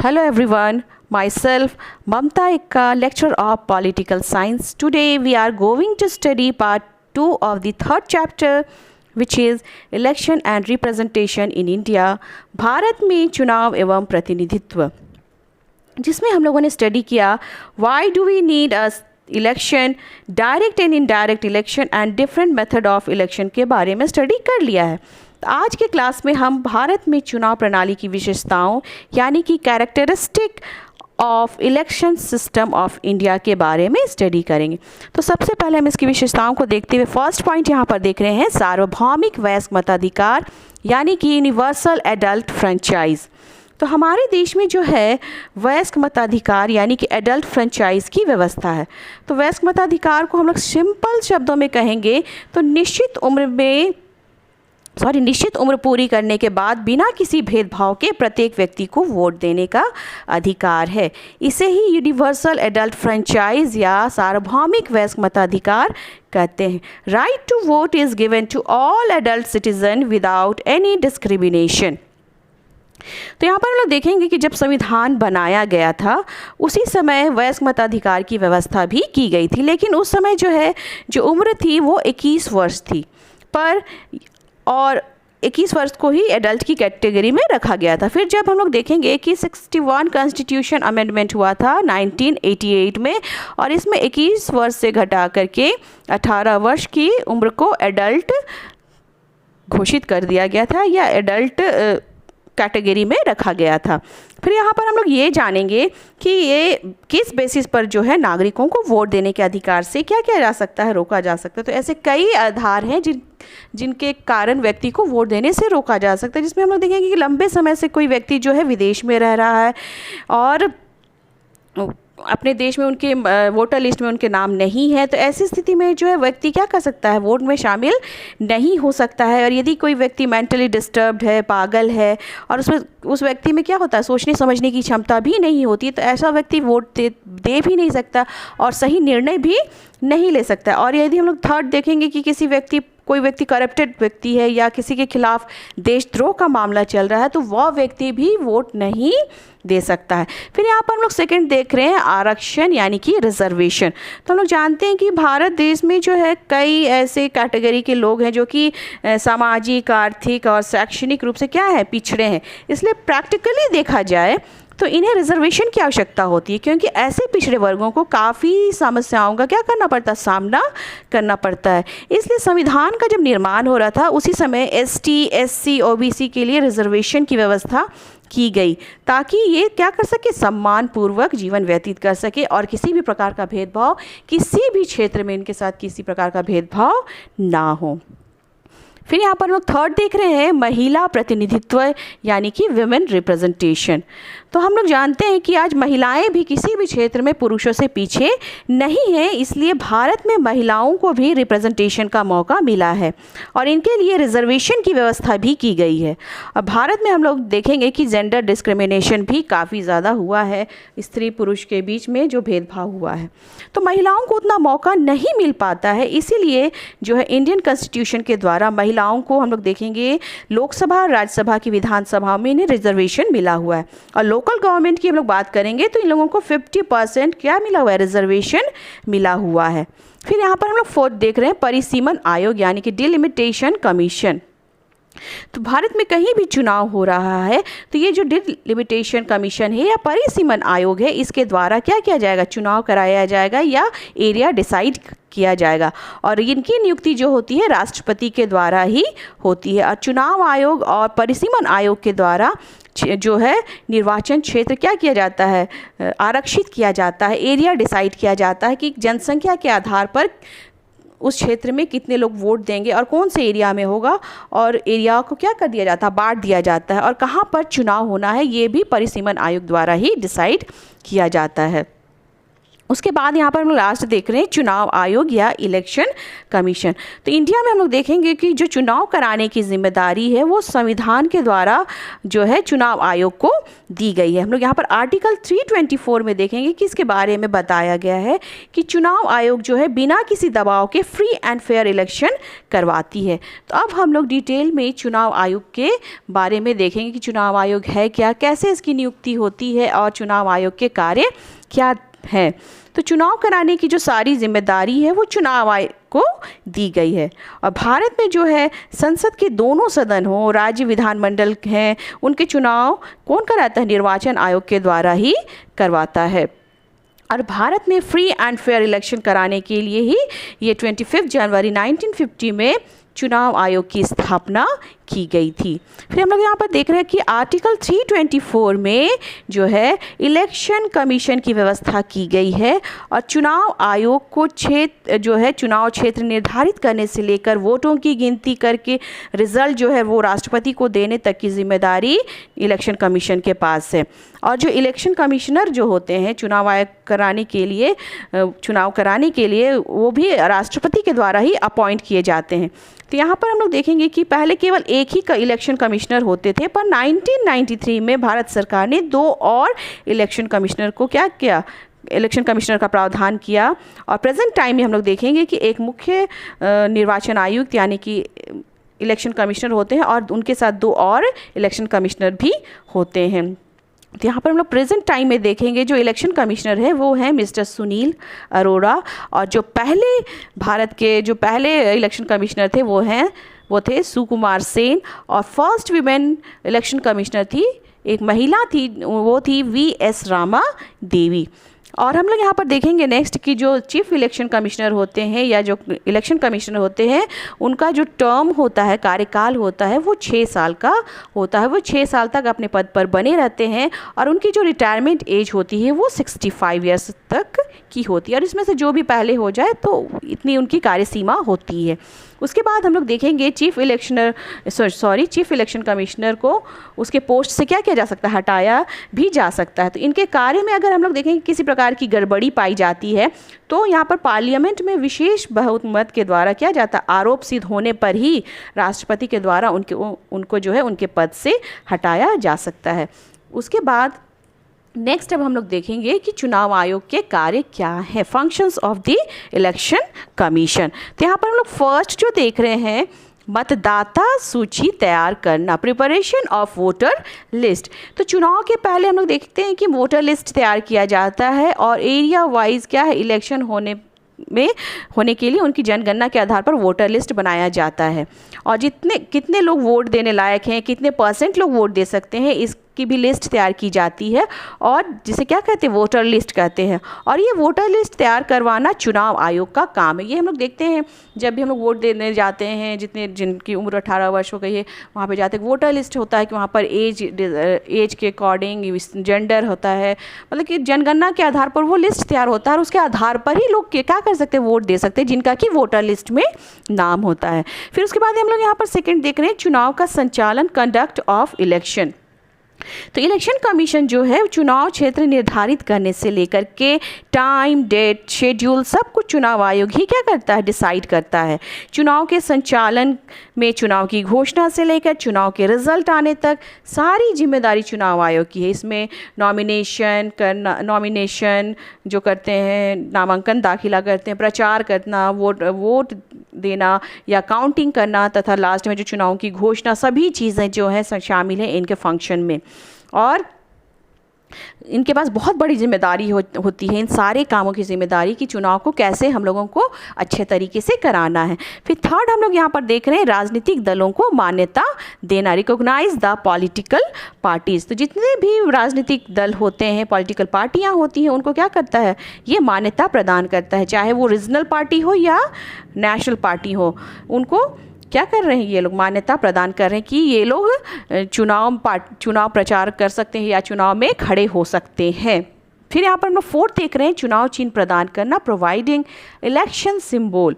Hello everyone, myself Mamta Ikka, lecturer of Political Science. Today we are going to study part 2 of the third chapter which is Election and Representation in India, Bharat में चुनाव एवं प्रतिनिधित्व, जिसमें हम लोगों ने study किया Why do we need a election, direct and indirect election and different method of election के बारे में स्टडी कर लिया है। तो आज के क्लास में हम भारत में चुनाव प्रणाली की विशेषताओं यानी कि characteristic of election system of India के बारे में स्टडी करेंगे। तो सबसे पहले हम इसकी विशेषताओं को देखते हुए फर्स्ट पॉइंट यहाँ पर देख रहे हैं सार्वभौमिक वयस्क मताधिकार यानी कि यूनिवर्सल एडल्ट फ्रेंचाइज। तो हमारे देश में जो है वयस्क मताधिकार यानी कि एडल्ट फ्रेंचाइज की व्यवस्था है। तो वयस्क मताधिकार को हम लोग सिंपल शब्दों में कहेंगे तो निश्चित उम्र पूरी करने के बाद बिना किसी भेदभाव के प्रत्येक व्यक्ति को वोट देने का अधिकार है। इसे ही यूनिवर्सल एडल्ट फ्रेंचाइज या सार्वभौमिक वयस्क मताधिकार कहते हैं। Right to vote is given to all adult citizen without any discrimination. तो यहाँ पर हम लोग देखेंगे कि जब संविधान बनाया गया था उसी समय वयस्क मताधिकार की व्यवस्था भी की गई थी, लेकिन उस समय जो उम्र थी वो 21 वर्ष थी, और 21 वर्ष को ही एडल्ट की कैटेगरी में रखा गया था। फिर जब हम लोग देखेंगे कि 61 कॉन्स्टिट्यूशन अमेंडमेंट हुआ था 1988 में, और इसमें 21 वर्ष से घटा करके 18 वर्ष की उम्र को एडल्ट घोषित कर दिया गया था या एडल्ट कैटेगरी में रखा गया था। फिर यहाँ पर हम लोग ये जानेंगे कि ये किस बेसिस पर जो है नागरिकों को वोट देने के अधिकार से क्या किया जा सकता है, रोका जा सकता है। तो ऐसे कई आधार हैं जिनके कारण व्यक्ति को वोट देने से रोका जा सकता है, जिसमें हम लोग देखेंगे कि लंबे समय से कोई व्यक्ति जो है विदेश में रह रहा है और अपने देश में उनके वोटर लिस्ट में उनके नाम नहीं है, तो ऐसी स्थिति में जो है व्यक्ति क्या कर सकता है, वोट में शामिल नहीं हो सकता है। और यदि कोई व्यक्ति मेंटली डिस्टर्ब्ड है, पागल है, और उस व्यक्ति में क्या होता है, सोचने समझने की क्षमता भी नहीं होती, तो ऐसा व्यक्ति वोट दे भी नहीं सकता और सही निर्णय भी नहीं ले सकता। और यदि हम लोग थर्ड देखेंगे कि कोई व्यक्ति करप्टेड व्यक्ति है या किसी के खिलाफ देशद्रोह का मामला चल रहा है, तो वह व्यक्ति भी वोट नहीं दे सकता है। फिर यहाँ पर हम लोग सेकंड देख रहे हैं आरक्षण यानी कि रिजर्वेशन। तो हम लोग जानते हैं कि भारत देश में जो है कई ऐसे कैटेगरी के लोग हैं जो कि सामाजिक, आर्थिक और शैक्षणिक रूप से क्या है, पिछड़े हैं। इसलिए प्रैक्टिकली देखा जाए तो इन्हें रिजर्वेशन की आवश्यकता होती है, क्योंकि ऐसे पिछड़े वर्गों को काफ़ी समस्याओं का क्या करना पड़ता है, सामना करना पड़ता है। इसलिए संविधान का जब निर्माण हो रहा था उसी समय ST, SC, OBC के लिए रिजर्वेशन की व्यवस्था की गई, ताकि ये क्या कर सके, सम्मान पूर्वक जीवन व्यतीत कर सके और किसी भी प्रकार का भेदभाव, किसी भी क्षेत्र में इनके साथ किसी प्रकार का भेदभाव ना हो। फिर यहाँ पर हम लोग थर्ड देख रहे हैं महिला प्रतिनिधित्व यानी कि विमेन रिप्रेजेंटेशन। तो हम लोग जानते हैं कि आज महिलाएं भी किसी भी क्षेत्र में पुरुषों से पीछे नहीं हैं, इसलिए भारत में महिलाओं को भी रिप्रेजेंटेशन का मौका मिला है और इनके लिए रिजर्वेशन की व्यवस्था भी की गई है। और भारत में हम लोग देखेंगे कि जेंडर डिस्क्रिमिनेशन भी काफ़ी ज़्यादा हुआ है, स्त्री पुरुष के बीच में जो भेदभाव हुआ है, तो महिलाओं को उतना मौका नहीं मिल पाता है। इसीलिए जो है इंडियन कॉन्स्टिट्यूशन के द्वारा महिलाओं को हम लोग देखेंगे लोकसभा और राज्यसभा की विधानसभा में इन्हें रिजर्वेशन मिला हुआ है। और लोकल गवर्नमेंट की हम लोग बात करेंगे तो इन लोगों को 50% क्या मिला हुआ है, रिजर्वेशन मिला हुआ है। फिर यहाँ पर हम लोग फोर्थ देख रहे हैं परिसीमन आयोग यानी कि डिलिमिटेशन कमीशन। तो भारत में कहीं भी चुनाव हो रहा है तो ये जो डिलिमिटेशन कमीशन है या परिसीमन आयोग है, इसके द्वारा क्या किया जाएगा, चुनाव कराया जाएगा या एरिया डिसाइड किया जाएगा। और इनकी नियुक्ति जो होती है राष्ट्रपति के द्वारा ही होती है। और चुनाव आयोग और परिसीमन आयोग के द्वारा जो है निर्वाचन क्षेत्र क्या किया जाता है, आरक्षित किया जाता है, एरिया डिसाइड किया जाता है कि जनसंख्या के आधार पर उस क्षेत्र में कितने लोग वोट देंगे और कौन से एरिया में होगा, और एरिया को क्या कर दिया जाता है, बांट दिया जाता है, और कहाँ पर चुनाव होना है ये भी परिसीमन आयोग द्वारा ही डिसाइड किया जाता है। उसके बाद यहाँ पर हम लोग लास्ट देख रहे हैं चुनाव आयोग या इलेक्शन कमीशन। तो इंडिया में हम लोग देखेंगे कि जो चुनाव कराने की जिम्मेदारी है वो संविधान के द्वारा जो है चुनाव आयोग को दी गई है। हम लोग यहाँ पर आर्टिकल 324 में देखेंगे कि इसके बारे में बताया गया है कि चुनाव आयोग जो है बिना किसी दबाव के फ्री एंड फेयर इलेक्शन करवाती है। तो अब हम लोग डिटेल में चुनाव आयोग के बारे में देखेंगे कि चुनाव आयोग है क्या, कैसे इसकी नियुक्ति होती है और चुनाव आयोग के कार्य क्या है। तो चुनाव कराने की जो सारी जिम्मेदारी है वो चुनाव आयोग को दी गई है। और भारत में जो है संसद के दोनों सदन हो, राज्य विधानमंडल हैं, उनके चुनाव कौन कराता है? निर्वाचन आयोग के द्वारा ही करवाता है। और भारत में फ्री एंड फेयर इलेक्शन कराने के लिए ही ये 25 जनवरी 1950 में चुनाव आयोग की स्थापना की गई थी। फिर हम लोग यहाँ पर देख रहे हैं कि आर्टिकल 324 में जो है इलेक्शन कमीशन की व्यवस्था की गई है और चुनाव आयोग को क्षेत्र जो है चुनाव क्षेत्र निर्धारित करने से लेकर वोटों की गिनती करके रिजल्ट जो है वो राष्ट्रपति को देने तक की जिम्मेदारी इलेक्शन कमीशन के पास है। और जो इलेक्शन कमिश्नर जो होते हैं चुनाव आयोग कराने के लिए चुनाव कराने के लिए वो भी राष्ट्रपति के द्वारा ही अपॉइंट किए जाते हैं। तो यहाँ पर हम लोग देखेंगे कि पहले केवल एक ही इलेक्शन कमिश्नर होते थे, पर 1993 में भारत सरकार ने 2 और इलेक्शन कमिश्नर को क्या किया? इलेक्शन कमिश्नर का प्रावधान किया। और प्रेजेंट टाइम में हम लोग देखेंगे कि एक मुख्य निर्वाचन आयुक्त यानी कि इलेक्शन कमिश्नर होते हैं और उनके साथ 2 और इलेक्शन कमिश्नर भी होते हैं। तो यहाँ पर हम लोग प्रेजेंट टाइम में देखेंगे जो इलेक्शन कमिश्नर है वो है मिस्टर सुनील अरोड़ा। और जो पहले भारत के जो पहले इलेक्शन कमिश्नर थे वो थे सुकुमार सेन। और फर्स्ट वीमेन इलेक्शन कमिश्नर थी, एक महिला थी, वो थी VS रामा देवी। और हम लोग यहाँ पर देखेंगे नेक्स्ट कि जो चीफ इलेक्शन कमिश्नर होते हैं या जो इलेक्शन कमिश्नर होते हैं उनका जो टर्म होता है, कार्यकाल होता है, वो 6 साल का होता है। वो 6 साल तक अपने पद पर बने रहते हैं और उनकी जो रिटायरमेंट एज होती है वो 65 ईयर्स तक की होती है। और इसमें से जो भी पहले हो जाए तो इतनी उनकी कार्यसीमा होती है। उसके बाद हम लोग देखेंगे चीफ इलेक्शन कमिश्नर को उसके पोस्ट से क्या किया जा सकता है? हटाया भी जा सकता है। तो इनके कार्य में अगर हम लोग देखेंगे किसी प्रकार की गड़बड़ी पाई जाती है तो यहाँ पर पार्लियामेंट में विशेष बहुमत के द्वारा किया जाता है, आरोप सिद्ध होने पर ही राष्ट्रपति के द्वारा उनको जो है उनके पद से हटाया जा सकता है। उसके बाद नेक्स्ट अब हम लोग देखेंगे कि चुनाव आयोग के कार्य क्या है, functions of the election commission. तो यहाँ पर हम लोग फर्स्ट जो देख रहे हैं मतदाता सूची तैयार करना, प्रिपरेशन ऑफ वोटर लिस्ट। तो चुनाव के पहले हम लोग देखते हैं कि वोटर लिस्ट तैयार किया जाता है और एरिया वाइज क्या है इलेक्शन होने के लिए उनकी जनगणना के आधार पर वोटर लिस्ट बनाया जाता है। और कितने लोग वोट देने लायक हैं, कितने % लोग वोट दे सकते हैं, इसकी भी लिस्ट तैयार की जाती है और जिसे क्या कहते हैं? वोटर लिस्ट कहते हैं। और ये वोटर लिस्ट तैयार करवाना चुनाव आयोग का काम है। ये हम लोग देखते हैं जब भी हम लोग वोट देने जाते हैं, जिनकी उम्र 18 वर्ष हो गई है वहाँ पे जाते हैं, वोटर लिस्ट होता है कि वहाँ पर एज के अकॉर्डिंग जेंडर होता है, मतलब कि जनगणना के आधार पर वो लिस्ट तैयार होता है और उसके आधार पर ही लोग क्या कर सकते हैं? वोट दे सकते हैं, जिनका कि वोटर लिस्ट में नाम होता है। फिर उसके बाद हम लोग यहाँ पर सेकंड देख रहे हैं चुनाव का संचालन, कंडक्ट ऑफ इलेक्शन। तो इलेक्शन कमीशन जो है चुनाव क्षेत्र निर्धारित करने से लेकर के टाइम, डेट, शेड्यूल सब कुछ चुनाव आयोग ही क्या करता है? डिसाइड करता है। चुनाव के संचालन में चुनाव की घोषणा से लेकर चुनाव के रिजल्ट आने तक सारी जिम्मेदारी चुनाव आयोग की है। इसमें नॉमिनेशन जो करते हैं, नामांकन दाखिला करते हैं, प्रचार करना, वोट देना या काउंटिंग करना तथा लास्ट में जो चुनाव की घोषणा, सभी चीज़ें जो हैं शामिल हैं इनके फंक्शन में। और इनके पास बहुत बड़ी जिम्मेदारी होती है इन सारे कामों की जिम्मेदारी कि चुनाव को कैसे हम लोगों को अच्छे तरीके से कराना है। फिर थर्ड हम लोग यहाँ पर देख रहे हैं राजनीतिक दलों को मान्यता देना, रिकॉग्नाइज द पॉलिटिकल पार्टीज़। तो जितने भी राजनीतिक दल होते हैं, पॉलिटिकल पार्टियाँ होती हैं, उनको क्या करता है? ये मान्यता प्रदान करता है, चाहे वो रीजनल पार्टी हो या नेशनल पार्टी हो। उनको क्या कर रहे हैं? ये लोग मान्यता प्रदान कर रहे हैं कि ये लोग चुनाव प्रचार कर सकते हैं या चुनाव में खड़े हो सकते हैं। फिर यहाँ पर हम लोग फोर्थ देख रहे हैं चुनाव चिन्ह प्रदान करना, प्रोवाइडिंग इलेक्शन सिंबल।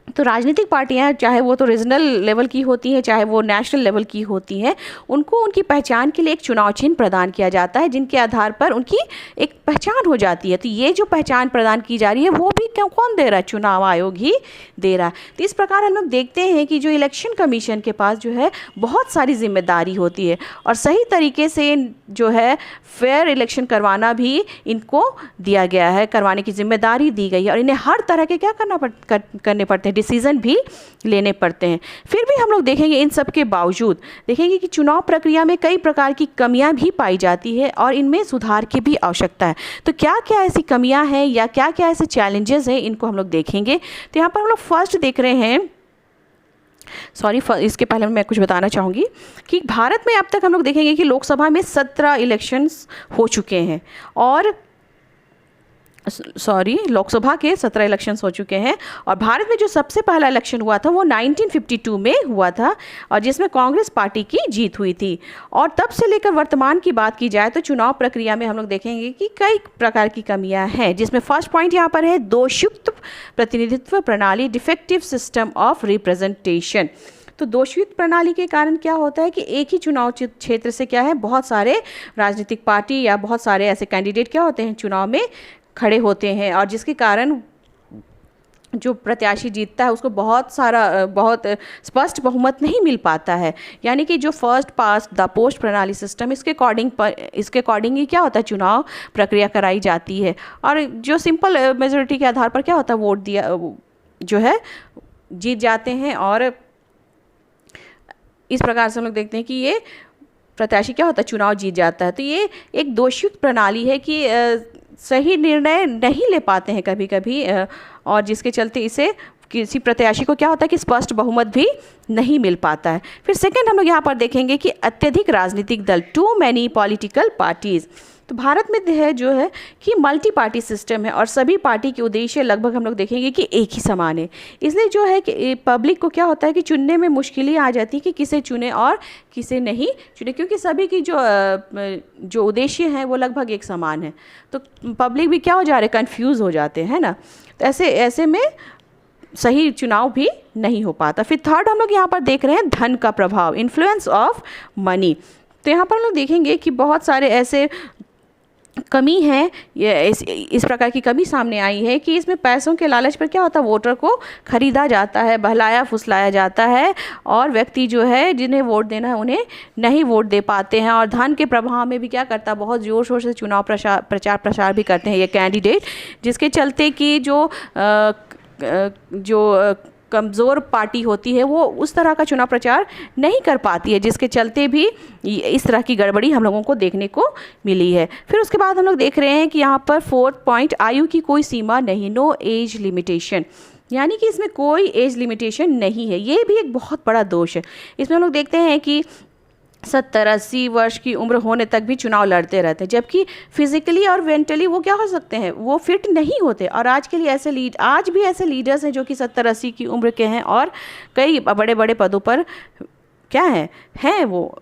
तो राजनीतिक पार्टियां चाहे वो तो रीजनल लेवल की होती हैं चाहे वो नेशनल लेवल की होती हैं, उनको उनकी पहचान के लिए एक चुनाव चिन्ह प्रदान किया जाता है जिनके आधार पर उनकी एक पहचान हो जाती है। तो ये जो पहचान प्रदान की जा रही है वो भी कौन दे रहा है? चुनाव आयोग ही दे रहा है। तो इस प्रकार हम लोग देखते हैं कि जो इलेक्शन कमीशन के पास जो है बहुत सारी जिम्मेदारी होती है और सही तरीके से जो है फेयर इलेक्शन करवाना भी इनको दिया गया है, करवाने की जिम्मेदारी दी गई है और इन्हें हर तरह के क्या करने पड़ते हैं, डिसीज़न भी लेने पड़ते हैं। फिर भी हम लोग देखेंगे इन सब के बावजूद देखेंगे कि चुनाव प्रक्रिया में कई प्रकार की कमियां भी पाई जाती है और इनमें सुधार की भी आवश्यकता है। तो क्या क्या ऐसी कमियां हैं या क्या क्या ऐसे चैलेंजेस हैं, इनको हम लोग देखेंगे। तो यहाँ पर हम लोग फर्स्ट देख रहे हैं, इसके पहले मैं कुछ बताना चाहूँगी कि भारत में अब तक हम लोग देखेंगे कि लोकसभा में 17 इलेक्शंस हो चुके हैं और लोकसभा के 17 इलेक्शंस हो चुके हैं और भारत में जो सबसे पहला इलेक्शन हुआ था वो 1952 में हुआ था और जिसमें कांग्रेस पार्टी की जीत हुई थी। और तब से लेकर वर्तमान की बात की जाए तो चुनाव प्रक्रिया में हम लोग देखेंगे कि कई प्रकार की कमियां हैं, जिसमें फर्स्ट पॉइंट यहाँ पर है दोषयुक्त प्रतिनिधित्व प्रणाली, डिफेक्टिव सिस्टम ऑफ रिप्रेजेंटेशन। तो दोषयुक्त प्रणाली के कारण क्या होता है कि एक ही चुनाव क्षेत्र से क्या है बहुत सारे राजनीतिक पार्टी या बहुत सारे ऐसे कैंडिडेट क्या होते हैं चुनाव में खड़े होते हैं और जिसके कारण जो प्रत्याशी जीतता है उसको बहुत स्पष्ट बहुमत नहीं मिल पाता है। यानी कि जो फर्स्ट पास्ट द पोस्ट प्रणाली सिस्टम, इसके अकॉर्डिंग ही क्या होता है चुनाव प्रक्रिया कराई जाती है और जो सिंपल मेजोरिटी के आधार पर क्या होता है वोट दिया जो है जीत जाते हैं। और इस प्रकार से हम लोग देखते हैं कि ये प्रत्याशी क्या होता है चुनाव जीत जाता है। तो ये एक दोषयुक्त प्रणाली है कि सही निर्णय नहीं ले पाते हैं कभी कभी और जिसके चलते इसे किसी प्रत्याशी को क्या होता है कि स्पष्ट बहुमत भी नहीं मिल पाता है। फिर सेकंड हम लोग यहाँ पर देखेंगे कि अत्यधिक राजनीतिक दल, टू मैनी पॉलिटिकल पार्टीज़। तो भारत में है जो है कि मल्टी पार्टी सिस्टम है और सभी पार्टी के उद्देश्य लगभग हम लोग देखेंगे कि एक ही समान है। इसलिए जो है कि पब्लिक को क्या होता है कि चुनने में मुश्किलें आ जाती है कि किसे चुने और किसे नहीं चुने, क्योंकि सभी की जो उद्देश्य हैं वो लगभग एक समान है। तो पब्लिक भी क्या हो जा रहे, कन्फ्यूज़ हो जाते हैं ना। तो ऐसे में सही चुनाव भी नहीं हो पाता। फिर थर्ड हम लोग यहाँ पर देख रहे हैं धन का प्रभाव, इन्फ्लुएंस ऑफ मनी। तो यहाँ पर हम लोग देखेंगे कि बहुत सारे ऐसे कमी है, इस प्रकार की कमी सामने आई है कि इसमें पैसों के लालच पर क्या होता है वोटर को खरीदा जाता है, बहलाया फुसलाया जाता है और व्यक्ति जो है जिन्हें वोट देना है उन्हें नहीं वोट दे पाते हैं। और धन के प्रभाव में भी क्या करता है बहुत ज़ोर शोर से चुनाव प्रचार प्रसार भी करते हैं ये कैंडिडेट, जिसके चलते कि जो कमज़ोर पार्टी होती है वो उस तरह का चुनाव प्रचार नहीं कर पाती है, जिसके चलते भी इस तरह की गड़बड़ी हम लोगों को देखने को मिली है। फिर उसके बाद हम लोग देख रहे हैं कि यहाँ पर फोर्थ पॉइंट, आयु की कोई सीमा नहीं, नो एज लिमिटेशन। यानी कि इसमें कोई एज लिमिटेशन नहीं है, ये भी एक बहुत बड़ा दोष है। इसमें हम लोग देखते हैं कि 70-80 वर्ष की उम्र होने तक भी चुनाव लड़ते रहते हैं, जबकि फिजिकली और मेंटली वो क्या हो सकते हैं, वो फिट नहीं होते। और आज भी ऐसे लीडर्स हैं जो कि 70-80 की उम्र के हैं और कई बड़े बड़े पदों पर क्या हैं वो।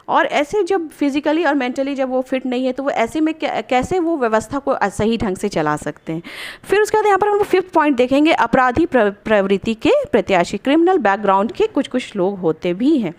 और ऐसे जब फिजिकली और मेंटली जब वो फिट नहीं है तो वो ऐसे में कैसे वो व्यवस्था को सही ढंग से चला सकते हैं। फिर उसके बाद यहाँ पर हम फिफ्थ पॉइंट देखेंगे, अपराधी प्रवृत्ति के प्रत्याशी, क्रिमिनल बैकग्राउंड के कुछ लोग होते भी हैं।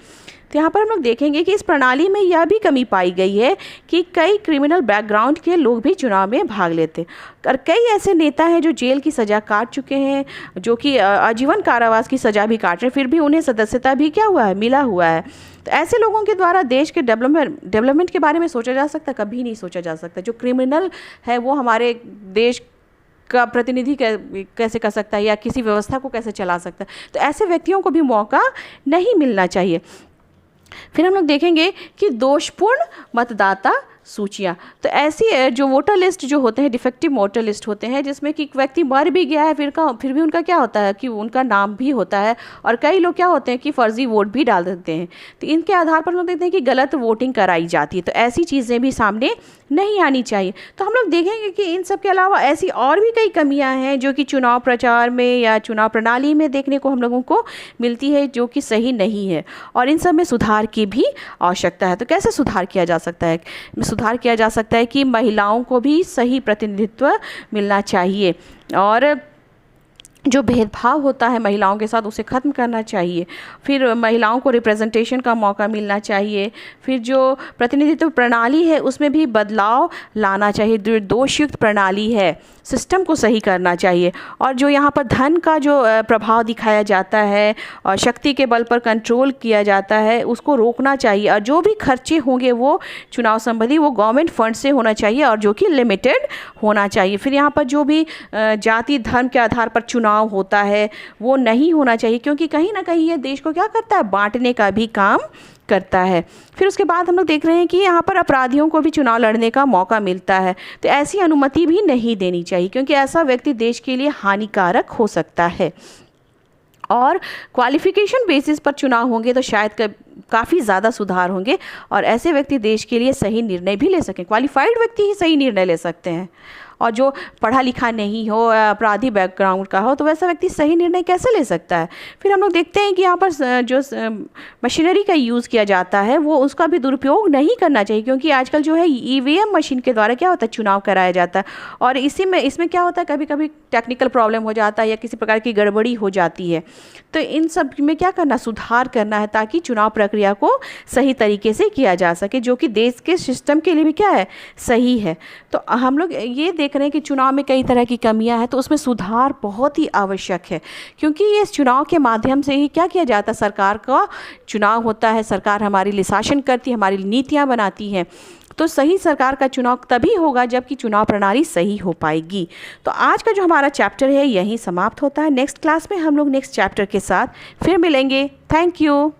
तो यहाँ पर हम लोग देखेंगे कि इस प्रणाली में यह भी कमी पाई गई है कि कई क्रिमिनल बैकग्राउंड के लोग भी चुनाव में भाग लेते और कई ऐसे नेता हैं जो जेल की सज़ा काट चुके हैं, जो कि आजीवन कारावास की सज़ा भी काट रहे हैं, फिर भी उन्हें सदस्यता भी क्या हुआ है, मिला हुआ है। तो ऐसे लोगों के द्वारा देश के डेवलपमेंट के बारे में सोचा जा सकता, कभी नहीं सोचा जा सकता। जो क्रिमिनल है वो हमारे देश का प्रतिनिधि कैसे कर सकता है या किसी व्यवस्था को कैसे चला सकता है। तो ऐसे व्यक्तियों को भी मौका नहीं मिलना चाहिए। फिर हम लोग देखेंगे कि दोषपूर्ण मतदाता सूचियाँ। तो ऐसी जो वोटर लिस्ट जो होते हैं डिफेक्टिव वोटर लिस्ट होते हैं, जिसमें कि व्यक्ति मर भी गया है फिर भी उनका क्या होता है कि उनका नाम भी होता है और कई लोग क्या होते हैं कि फर्जी वोट भी डाल देते हैं। तो इनके आधार पर हम देखते हैं कि गलत वोटिंग कराई जाती है। तो ऐसी चीज़ें भी सामने नहीं आनी चाहिए। तो हम लोग देखेंगे कि इन सब के अलावा ऐसी और भी कई कमियां हैं जो कि चुनाव प्रचार में या चुनाव प्रणाली में देखने को हम लोगों को मिलती है, जो कि सही नहीं है और इन सब में सुधार की भी आवश्यकता है। तो कैसे सुधार किया जा सकता है? सुधार किया जा सकता है कि महिलाओं को भी सही प्रतिनिधित्व मिलना चाहिए और जो भेदभाव होता है महिलाओं के साथ उसे ख़त्म करना चाहिए। फिर महिलाओं को रिप्रेजेंटेशन का मौका मिलना चाहिए। फिर जो प्रतिनिधित्व प्रणाली है उसमें भी बदलाव लाना चाहिए। जो दोषयुक्त प्रणाली है सिस्टम को सही करना चाहिए। और जो यहाँ पर धन का जो प्रभाव दिखाया जाता है और शक्ति के बल पर कंट्रोल किया जाता है उसको रोकना चाहिए। और जो भी खर्चे होंगे वो चुनाव संबंधी वो गवर्नमेंट फंड से होना चाहिए और जो कि लिमिटेड होना चाहिए। फिर यहाँ पर जो भी जाति धर्म के आधार पर चुनाव होता है वो नहीं होना चाहिए, क्योंकि कहीं ना कहीं ये देश को क्या करता है, बांटने का भी काम करता है। फिर उसके बाद हम लोग देख रहे हैं कि यहाँ पर अपराधियों को भी चुनाव लड़ने का मौका मिलता है, तो ऐसी अनुमति भी नहीं देनी चाहिए, क्योंकि ऐसा व्यक्ति देश के लिए हानिकारक हो सकता है। और क्वालिफिकेशन बेसिस पर चुनाव होंगे तो शायद काफ़ी ज़्यादा सुधार होंगे और ऐसे व्यक्ति देश के लिए सही निर्णय भी ले सकें। क्वालिफाइड व्यक्ति ही सही निर्णय ले सकते हैं, और जो पढ़ा लिखा नहीं हो, अपराधी बैकग्राउंड का हो, तो वैसा व्यक्ति सही निर्णय कैसे ले सकता है। फिर हम लोग देखते हैं कि यहाँ पर जो मशीनरी का यूज़ किया जाता है वो उसका भी दुरुपयोग नहीं करना चाहिए, क्योंकि आजकल जो है ईवीएम मशीन के द्वारा क्या होता है, चुनाव कराया जाता है। और इसमें क्या होता है, कभी कभी टेक्निकल प्रॉब्लम हो जाता है या किसी प्रकार की गड़बड़ी हो जाती है। तो इन सब में क्या करना, सुधार करना है, ताकि चुनाव प्रक्रिया को सही तरीके से किया जा सके, जो कि देश के सिस्टम के लिए भी क्या है, सही है। तो हम लोग ये देख रहे हैं कि चुनाव में कई तरह की कमियां हैं, तो उसमें सुधार बहुत ही आवश्यक है, क्योंकि ये इस चुनाव के माध्यम से ही क्या किया जाता है, सरकार का चुनाव होता है, सरकार हमारे लिए शासन करती है, हमारी नीतियां बनाती है। तो सही सरकार का चुनाव तभी होगा जबकि चुनाव प्रणाली सही हो पाएगी। तो आज का जो हमारा चैप्टर है यहीं समाप्त होता है। नेक्स्ट क्लास में हम लोग नेक्स्ट चैप्टर के साथ फिर मिलेंगे। Thank you.